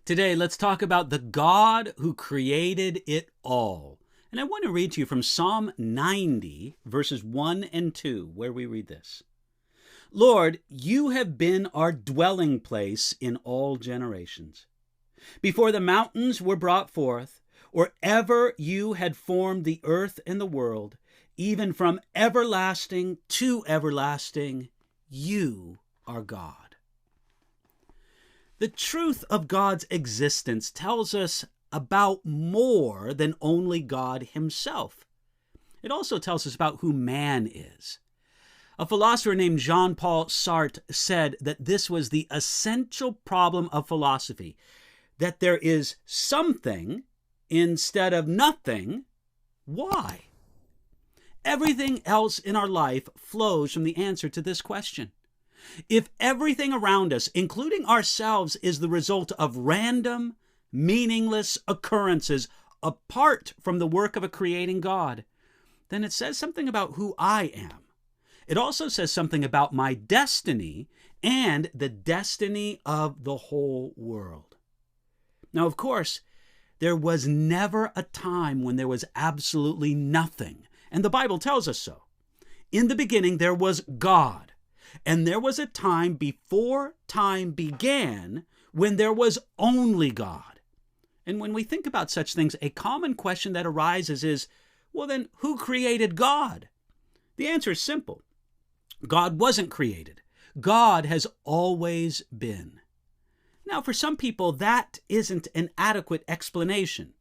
Today, let's talk about the God who created it all. And I want to read to you from Psalm 90, verses 1 and 2, where we read this. Lord, you have been our dwelling place in all generations. Before the mountains were brought forth, or ever you had formed the earth and the world, even from everlasting to everlasting, you are God. The truth of God's existence tells us about more than only God himself. It also tells us about who man is. A philosopher named Jean-Paul Sartre said that this was the essential problem of philosophy, that there is something instead of nothing. Why? Everything else in our life flows from the answer to this question. If everything around us, including ourselves, is the result of random, meaningless occurrences apart from the work of a creating God, then it says something about who I am. It also says something about my destiny and the destiny of the whole world. Now, of course, there was never a time when there was absolutely nothing, and the Bible tells us so. In the beginning, there was God. And there was a time before time began when there was only God. And when we think about such things, a common question that arises is, well then, who created God? The answer is simple. God wasn't created. God has always been. Now, for some people, that isn't an adequate explanation.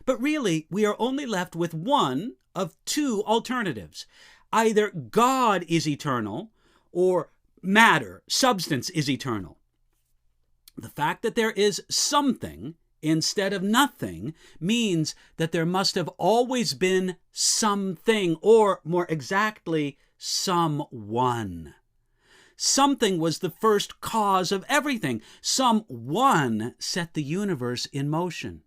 But really, we are only left with one of two alternatives. Either God is eternal, or matter, substance is eternal. The fact that there is something instead of nothing means that there must have always been something, or more exactly, someone. Something was the first cause of everything. Someone set the universe in motion.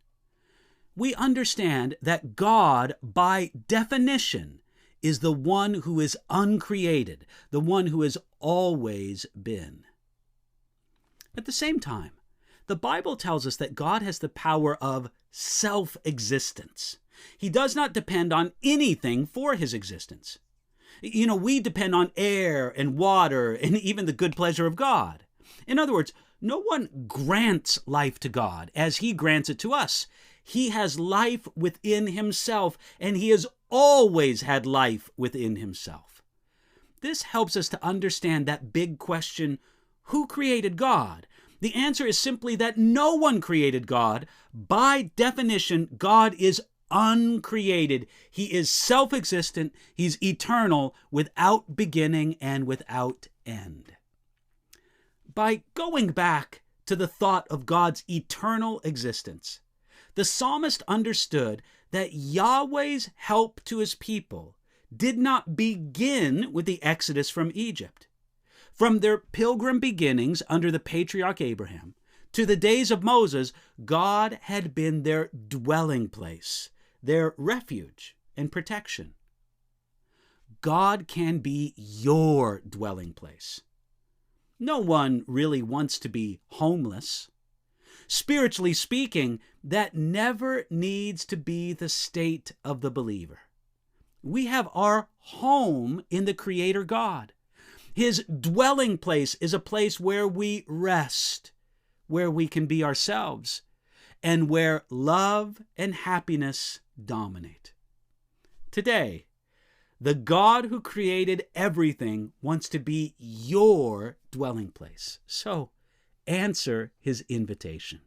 We understand that God, by definition, is the one who is uncreated, the one who has always been. At the same time, the Bible tells us that God has the power of self-existence. He does not depend on anything for his existence. We depend on air and water and even the good pleasure of God. In other words, no one grants life to God as he grants it to us. He has life within himself, and he has always had life within himself. This helps us to understand that big question, who created God? The answer is simply that no one created God. By definition, God is uncreated. He is self-existent. He's eternal, without beginning and without end. By going back to the thought of God's eternal existence, the psalmist understood that Yahweh's help to his people did not begin with the exodus from Egypt. From their pilgrim beginnings under the patriarch Abraham to the days of Moses, God had been their dwelling place, their refuge and protection. God can be your dwelling place. No one really wants to be homeless. Spiritually speaking, that never needs to be the state of the believer. We have our home in the Creator God. His dwelling place is a place where we rest, where we can be ourselves, and where love and happiness dominate. Today, the God who created everything wants to be your dwelling place. So, answer his invitation.